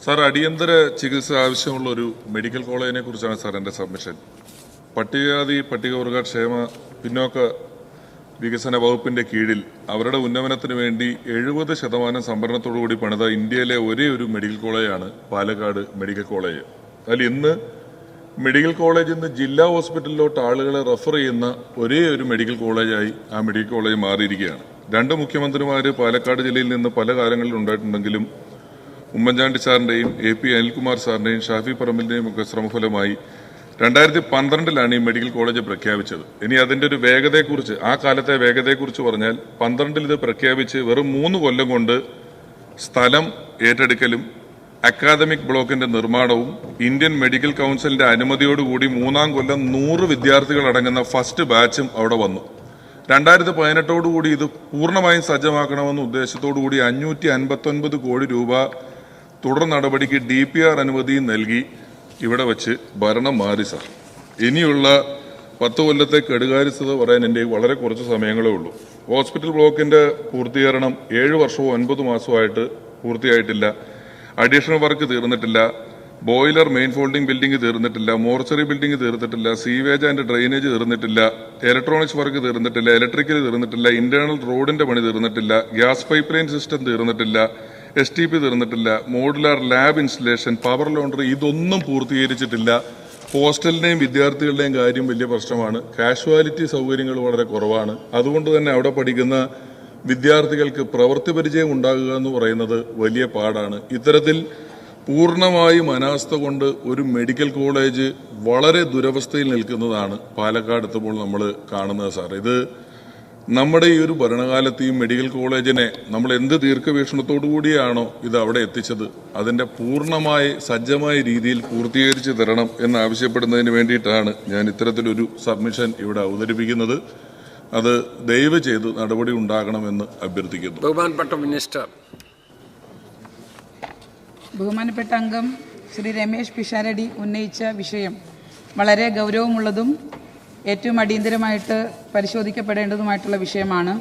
Sir, അടിയന്തര ചികിത്സ ആവശ്യമുള്ള ഒരു മെഡിക്കൽ കോളേജിനെ കുറിച്ചാണ് സാർ എൻ്റെ സബ്മിഷൻ. പട്ടികജാതി പട്ടികവർഗ ക്ഷേമ പിന്നോക്ക വികസന വകുപ്പിന്റെ കീഴിൽ അവരുടെ ഉന്നമനത്തിന് വേണ്ടി 70% സംഭരണത്തോടുകൂടി പണിത ഇന്ത്യയിലെ ഒരേ ഒരു മെഡിക്കൽ കോളേജാണ് പാലക്കാട് മെഡിക്കൽ കോളേജ്. അതിൽ ഇന്ന് മെഡിക്കൽ കോളേജിൽ നിന്ന് ജില്ലാ ഹോസ്പിറ്റലിലോട്ട് ആളുകളെ റെഫർ ചെയ്യുന്ന ഒരേ ഒരു മെഡിക്കൽ കോളേജായി ആ മെഡിക്കൽ കോളേജ് മാറിയിരിക്കുകയാണ്. രണ്ട് മുഖ്യമന്ത്രിമാർ പാലക്കാട് ജില്ലയിൽ നിന്ന് പല കാലങ്ങളിൽ ഉണ്ടായിട്ടുണ്ടെങ്കിലും ഉമ്മൻചാണ്ടി സാറിന്റെയും AP അനിൽകുമാർ സാറിന്റെയും ഷാഫി പറമ്പിലിന്റെയും ഒക്കെ ശ്രമഫലമായി 2012 ഈ മെഡിക്കൽ കോളേജ് പ്രഖ്യാപിച്ചത്. ഇനി അതിന്റെ ഒരു വേഗതയെക്കുറിച്ച്, ആ കാലത്തെ വേഗതയെക്കുറിച്ച് പറഞ്ഞാൽ 12 ഇത് പ്രഖ്യാപിച്ച് വെറും 3 കൊല്ലം കൊണ്ട് സ്ഥലം ഏറ്റെടുക്കലും അക്കാദമിക് ബ്ലോക്കിന്റെ നിർമ്മാണവും ഇന്ത്യൻ മെഡിക്കൽ കൗൺസിലിന്റെ അനുമതിയോടുകൂടി 3-ാം കൊല്ലം 100 വിദ്യാർത്ഥികൾ അടങ്ങുന്ന ഫസ്റ്റ് ബാച്ചും അവിടെ വന്നു. 2018 ഇത് പൂർണ്ണമായും സജ്ജമാക്കണമെന്ന ഉദ്ദേശത്തോടുകൂടി 559 കോടി രൂപ തുടർ നടപടിക്ക് DPR അനുമതി നൽകി ഇവിടെ വെച്ച് ഭരണം മാറി. സാർ, ഇനിയുള്ള 10 കൊല്ലത്തെ കെടുകാര്യസ്ഥത പറയാൻ എൻ്റെ വളരെ കുറച്ച് സമയങ്ങളേ ഉള്ളൂ. ഹോസ്പിറ്റൽ ബ്ലോക്കിന്റെ പൂർത്തീകരണം 7 വർഷവും 9 മാസമായിട്ട് പൂർത്തിയായിട്ടില്ല. അഡീഷണൽ വർക്ക് തീർന്നിട്ടില്ല. ബോയിലർ മെയിൻ ഫോൾഡിംഗ് ബിൽഡിംഗ് തീർന്നിട്ടില്ല. മോർച്ചറി ബിൽഡിംഗ് തീർന്നിട്ടില്ല. സീവേജ് ആൻഡ് ഡ്രെയിനേജ് തീർന്നിട്ടില്ല. ഇലക്ട്രോണിക്സ് വർക്ക് തീർന്നിട്ടില്ല. ഇലക്ട്രിക്കൽ തീർന്നിട്ടില്ല. ഇന്റേണൽ റോഡിന്റെ പണി തീർന്നിട്ടില്ല. ഗ്യാസ് പൈപ്പ് ലൈൻ സിസ്റ്റം തീർന്നിട്ടില്ല. STP തീർന്നിട്ടില്ല. Modular lab installation, power laundry, ഇതൊന്നും പൂർത്തീകരിച്ചിട്ടില്ല. ഹോസ്റ്റലിന്റെയും വിദ്യാർത്ഥികളുടെയും കാര്യം വലിയ പ്രശ്നമാണ്. കാഷ്വാലിറ്റി സൗകര്യങ്ങൾ വളരെ കുറവാണ്. അതുകൊണ്ട് തന്നെ അവിടെ പഠിക്കുന്ന വിദ്യാർത്ഥികൾക്ക് പ്രവൃത്തി പരിചയം ഉണ്ടാകുക എന്ന് പറയുന്നത് വലിയ പാടാണ്. ഇത്തരത്തിൽ പൂർണ്ണമായും അനാസ്ഥ കൊണ്ട് ഒരു മെഡിക്കൽ കോളേജ് വളരെ ദുരവസ്ഥയിൽ നിൽക്കുന്നതാണ് പാലക്കാട് എത്തുമ്പോൾ നമ്മൾ കാണുന്നത്. സാർ, ഇത് നമ്മുടെ ഈ ഒരു ഭരണകാലത്ത് ഈ മെഡിക്കൽ കോളേജിനെ നമ്മൾ എന്ത് ദീർഘവീക്ഷണത്തോടു കൂടിയാണോ ഇത് അവിടെ എത്തിച്ചത്, അതിന്റെ പൂർണ്ണമായി സജ്ജമായ രീതിയിൽ പൂർത്തീകരിച്ച് തരണം എന്നാവശ്യപ്പെടുന്നതിന് വേണ്ടിയിട്ടാണ് ഞാൻ ഇത്തരത്തിലൊരു സബ്മിഷൻ ഇവിടെ അവതരിപ്പിക്കുന്നത്. അത് ദയവ് ചെയ്ത് നടപടി ഉണ്ടാകണമെന്ന് അഭ്യർത്ഥിക്കുന്നു. ബഹുമാനപ്പെട്ട മിനിസ്റ്റർ. ബഹുമാനപ്പെട്ട അംഗം ശ്രീ രമേശ് പിഷാരടി ഉന്നയിച്ച വിഷയം വളരെ ഗൗരവമുള്ളതും ഏറ്റവും അടിയന്തരമായിട്ട് പരിശോധിക്കപ്പെടേണ്ടതുമായിട്ടുള്ള വിഷയമാണ്.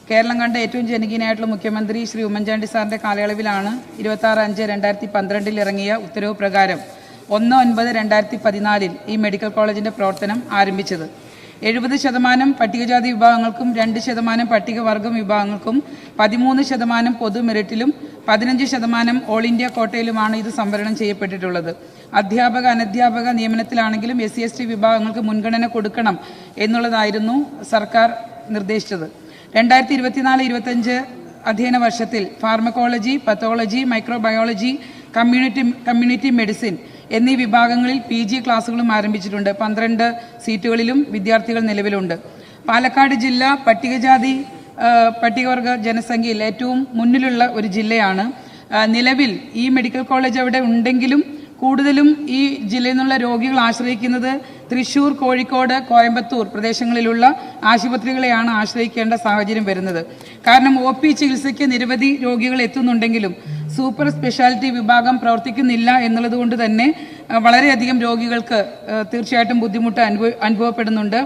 കേരളം കണ്ട ഏറ്റവും ജനകീയനായിട്ടുള്ള മുഖ്യമന്ത്രി ശ്രീ ഉമ്മൻചാണ്ടി സാറിൻ്റെ കാലയളവിലാണ് 26/5/2012 ഇറങ്ങിയ ഉത്തരവ് പ്രകാരം 1/9/2014 ഈ മെഡിക്കൽ കോളേജിൻ്റെ പ്രവർത്തനം ആരംഭിച്ചത്. 70% പട്ടികജാതി വിഭാഗങ്ങൾക്കും 2% പട്ടികവർഗം വിഭാഗങ്ങൾക്കും 13% പൊതു മെറിറ്റിലും 15% ഓൾ ഇന്ത്യ കോട്ടയിലുമാണ് ഇത് സംവരണം ചെയ്യപ്പെട്ടിട്ടുള്ളത്. അധ്യാപക അനധ്യാപക നിയമനത്തിലാണെങ്കിലും SC/ST വിഭാഗങ്ങൾക്ക് മുൻഗണന കൊടുക്കണം എന്നുള്ളതായിരുന്നു സർക്കാർ നിർദ്ദേശിച്ചത്. 2024-25 അധ്യയന വർഷത്തിൽ pharmacology, pathology, microbiology, community medicine എന്നീ വിഭാഗങ്ങളിൽ PG ക്ലാസുകളും ആരംഭിച്ചിട്ടുണ്ട്. 12 സീറ്റുകളിലും വിദ്യാർത്ഥികൾ നിലവിലുണ്ട്. പാലക്കാട് ജില്ല പട്ടികവർഗ ജനസംഖ്യയിൽ ഏറ്റവും മുന്നിലുള്ള ഒരു ജില്ലയാണ്. നിലവിൽ ഈ മെഡിക്കൽ കോളേജ് അവിടെ ഉണ്ടെങ്കിലും കൂടുതലും ഈ ജില്ലയിൽ നിന്നുള്ള രോഗികൾ ആശ്രയിക്കുന്നത് തൃശൂർ, കോഴിക്കോട്, കോയമ്പത്തൂർ പ്രദേശങ്ങളിലുള്ള ആശുപത്രികളെയാണ് ആശ്രയിക്കേണ്ട സാഹചര്യം വരുന്നത്. കാരണം OP ചികിത്സയ്ക്ക് നിരവധി രോഗികൾ എത്തുന്നുണ്ടെങ്കിലും സൂപ്പർ സ്പെഷ്യാലിറ്റി വിഭാഗം പ്രവർത്തിക്കുന്നില്ല എന്നുള്ളത് കൊണ്ട് തന്നെ വളരെയധികം രോഗികൾക്ക് തീർച്ചയായിട്ടും ബുദ്ധിമുട്ട് അനുഭവപ്പെടുന്നുണ്ട്.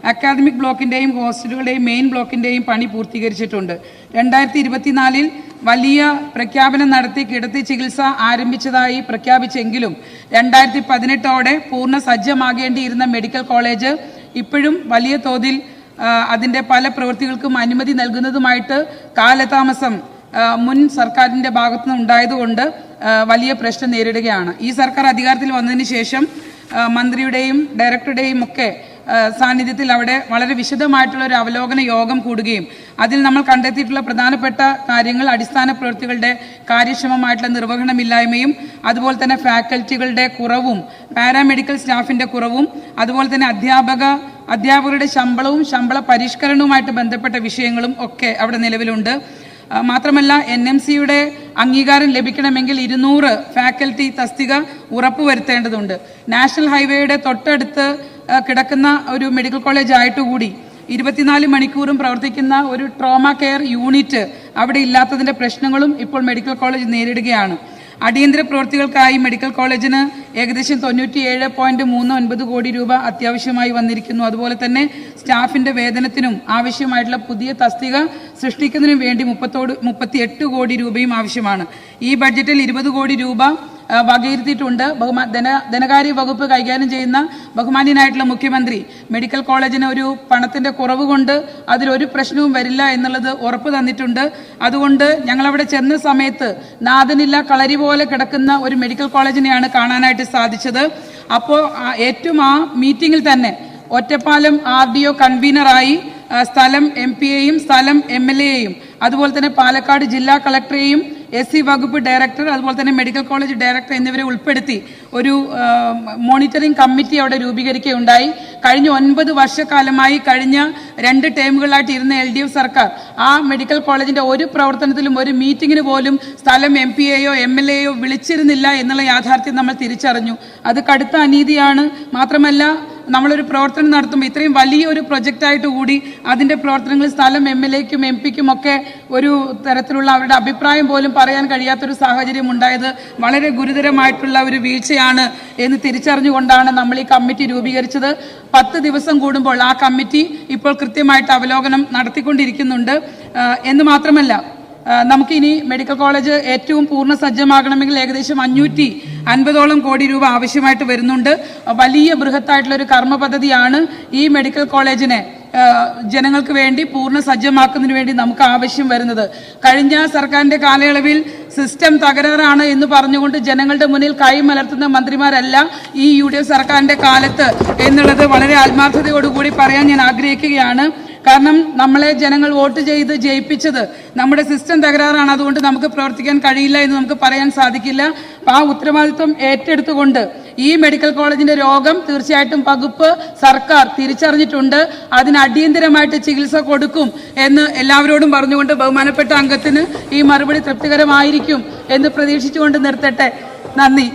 അക്കാദമിക് ബ്ലോക്കിന്റെയും ഹോസ്റ്റലുകളുടെയും മെയിൻ ബ്ലോക്കിന്റെയും പണി പൂർത്തീകരിച്ചിട്ടുണ്ട്. 2024 വലിയ പ്രഖ്യാപനം നടത്തി കിടത്തി ചികിത്സ ആരംഭിച്ചതായി പ്രഖ്യാപിച്ചെങ്കിലും 2018 പൂർണ്ണ സജ്ജമാകേണ്ടിയിരുന്ന മെഡിക്കൽ കോളേജ് ഇപ്പോഴും വലിയ തോതിൽ അതിന്റെ പല പ്രവൃത്തികൾക്കും അനുമതി നൽകുന്നതുമായിട്ട് കാലതാമസം മുൻ സർക്കാരിന്റെ ഭാഗത്തുനിന്ന് ഉണ്ടായതുകൊണ്ട് വലിയ പ്രശ്നം നേരിടുകയാണ്. ഈ സർക്കാർ അധികാരത്തിൽ വന്നതിന് ശേഷം മന്ത്രിയുടെയും ഡയറക്ടറുടെയും ഒക്കെ സാന്നിധ്യത്തിൽ അവിടെ വളരെ വിശദമായിട്ടുള്ള ഒരു അവലോകന യോഗം കൂടുകയും അതിൽ നമ്മൾ കണ്ടെത്തിയിട്ടുള്ള പ്രധാനപ്പെട്ട കാര്യങ്ങൾ അടിസ്ഥാന പ്രവൃത്തികളുടെ കാര്യക്ഷമമായിട്ടുള്ള നിർവഹണമില്ലായ്മയും അതുപോലെ തന്നെ ഫാക്കൽറ്റികളുടെ കുറവും പാരാമെഡിക്കൽ സ്റ്റാഫിന്റെ കുറവും അതുപോലെ തന്നെ അധ്യാപകരുടെ ശമ്പളവും ശമ്പള പരിഷ്കരണവുമായിട്ട് ബന്ധപ്പെട്ട വിഷയങ്ങളും ഒക്കെ അവിടെ നിലവിലുണ്ട്. മാത്രമല്ല NMCയുടെ അംഗീകാരം ലഭിക്കണമെങ്കിൽ 200 ഫാക്കൽറ്റി തസ്തിക ഉറപ്പുവരുത്തേണ്ടതുണ്ട്. നാഷണൽ ഹൈവേയുടെ തൊട്ടടുത്ത് കിടക്കുന്ന ഒരു മെഡിക്കൽ കോളേജ് ആയിട്ടുകൂടി 24 മണിക്കൂറും പ്രവർത്തിക്കുന്ന ഒരു ട്രോമ കെയർ യൂണിറ്റ് അവിടെ ഇല്ലാത്തതിന്റെ പ്രശ്നങ്ങളും ഇപ്പോൾ മെഡിക്കൽ കോളേജ് നേരിടുകയാണ്. അടിയന്തര പ്രവൃത്തികൾക്കായി മെഡിക്കൽ കോളേജിന് ഏകദേശം 97.39 കോടി രൂപ അത്യാവശ്യമായി വന്നിരിക്കുന്നു. അതുപോലെ തന്നെ സ്റ്റാഫിന്റെ വേതനത്തിനും ആവശ്യമായിട്ടുള്ള പുതിയ തസ്തിക സൃഷ്ടിക്കുന്നതിനും വേണ്ടി 38 കോടി രൂപയും ആവശ്യമാണ്. ഈ ബഡ്ജറ്റിൽ 20 കോടി രൂപ വകയിരുത്തിയിട്ടുണ്ട്. ധനകാര്യ വകുപ്പ് കൈകാര്യം ചെയ്യുന്ന ബഹുമാന്യനായിട്ടുള്ള മുഖ്യമന്ത്രി മെഡിക്കൽ കോളേജിന് ഒരു പണത്തിന്റെ കുറവ് കൊണ്ട് അതിലൊരു പ്രശ്നവും വരില്ല എന്നുള്ളത് ഉറപ്പ് തന്നിട്ടുണ്ട്. അതുകൊണ്ട് ഞങ്ങളവിടെ ചെന്ന സമയത്ത് നാഥനില്ല കളരി പോലെ കിടക്കുന്ന ഒരു മെഡിക്കൽ കോളേജിനെയാണ് കാണാനായിട്ട് സാധിച്ചത്. അപ്പോൾ ഏറ്റവും ആ മീറ്റിംഗിൽ തന്നെ ഒറ്റപ്പാലം RDO കൺവീനറായി സ്ഥലം MP-യെയും സ്ഥലം MLA-യെയും അതുപോലെ തന്നെ പാലക്കാട് ജില്ലാ കളക്ടറെയും SC വകുപ്പ് ഡയറക്ടർ അതുപോലെ തന്നെ മെഡിക്കൽ കോളേജ് ഡയറക്ടർ എന്നിവരെ ഉൾപ്പെടുത്തി ഒരു മോണിറ്ററിംഗ് കമ്മിറ്റി അവിടെ രൂപീകരിക്കുകയുണ്ടായി. കഴിഞ്ഞ 9 വർഷക്കാലമായി കഴിഞ്ഞ 2 ടേമുകളായിട്ട് ഇരുന്ന LDF സർക്കാർ ആ മെഡിക്കൽ കോളേജിന്റെ ഒരു പ്രവർത്തനത്തിലും ഒരു മീറ്റിംഗിന് പോലും സ്ഥലം MP-യെയോ MLA-യെയോ വിളിച്ചിരുന്നില്ല എന്നുള്ള യാഥാർത്ഥ്യം നമ്മൾ തിരിച്ചറിഞ്ഞു. അത് കടുത്ത അനീതിയാണ്. മാത്രമല്ല നമ്മളൊരു പ്രവർത്തനം നടത്തുമ്പോൾ ഇത്രയും വലിയൊരു പ്രൊജക്റ്റായിട്ട് കൂടി അതിന്റെ പ്രവർത്തനങ്ങൾ സ്ഥലം MLA-ക്കും MP-ക്കും ഒക്കെ ഒരു തരത്തിലുള്ള അവരുടെ അഭിപ്രായം പോലും പറയാൻ കഴിയാത്തൊരു സാഹചര്യം ഉണ്ടായത് വളരെ ഗുരുതരമായിട്ടുള്ള ഒരു വീഴ്ചയാണ് എന്ന് തിരിച്ചറിഞ്ഞുകൊണ്ടാണ് നമ്മൾ ഈ കമ്മിറ്റി രൂപീകരിച്ചത്. 10 ദിവസം കൂടുമ്പോൾ ആ കമ്മിറ്റി ഇപ്പോൾ കൃത്യമായിട്ട് അവലോകനം നടത്തിക്കൊണ്ടിരിക്കുന്നുണ്ട്. എന്ന് മാത്രമല്ല നമുക്കിനി മെഡിക്കൽ കോളേജ് ഏറ്റവും പൂർണ്ണ സജ്ജമാകണമെങ്കിൽ ഏകദേശം 550ഓളം കോടി രൂപ ആവശ്യമായിട്ട് വരുന്നുണ്ട്. വലിയ ബൃഹത്തായിട്ടുള്ള ഒരു കർമ്മ പദ്ധതിയാണ് ഈ മെഡിക്കൽ കോളേജിനെ ജനങ്ങൾക്ക് വേണ്ടി പൂർണ്ണ സജ്ജമാക്കുന്നതിന് വേണ്ടി നമുക്ക് ആവശ്യം വരുന്നത്. കഴിഞ്ഞ സർക്കാരിന്റെ കാലയളവിൽ സിസ്റ്റം തകരാറാണ് എന്ന് പറഞ്ഞുകൊണ്ട് ജനങ്ങളുടെ മുന്നിൽ കൈമലർത്തുന്ന മന്ത്രിമാരല്ല ഈ UDF സർക്കാരിന്റെ കാലത്ത് എന്നുള്ളത് വളരെ ആത്മാർത്ഥതയോടുകൂടി പറയാൻ ഞാൻ ആഗ്രഹിക്കുകയാണ്. കാരണം നമ്മളെ ജനങ്ങൾ വോട്ട് ചെയ്ത് ജയിപ്പിച്ചത് നമ്മുടെ സിസ്റ്റം തകരാറാണ്, അതുകൊണ്ട് നമുക്ക് പ്രവർത്തിക്കാൻ കഴിയില്ല എന്ന് നമുക്ക് പറയാൻ സാധിക്കില്ല. ആ ഉത്തരവാദിത്വം ഏറ്റെടുത്തുകൊണ്ട് ഈ മെഡിക്കൽ കോളേജിന്റെ രോഗം തീർച്ചയായിട്ടും വകുപ്പ് സർക്കാർ തിരിച്ചറിഞ്ഞിട്ടുണ്ട്. അതിന് അടിയന്തരമായിട്ട് ചികിത്സ കൊടുക്കും എന്ന് എല്ലാവരോടും പറഞ്ഞുകൊണ്ട് ബഹുമാനപ്പെട്ട അംഗത്തിന് ഈ മറുപടി തൃപ്തികരമായിരിക്കും എന്ന് പ്രതീക്ഷിച്ചുകൊണ്ട് നിർത്തട്ടെ. നന്ദി.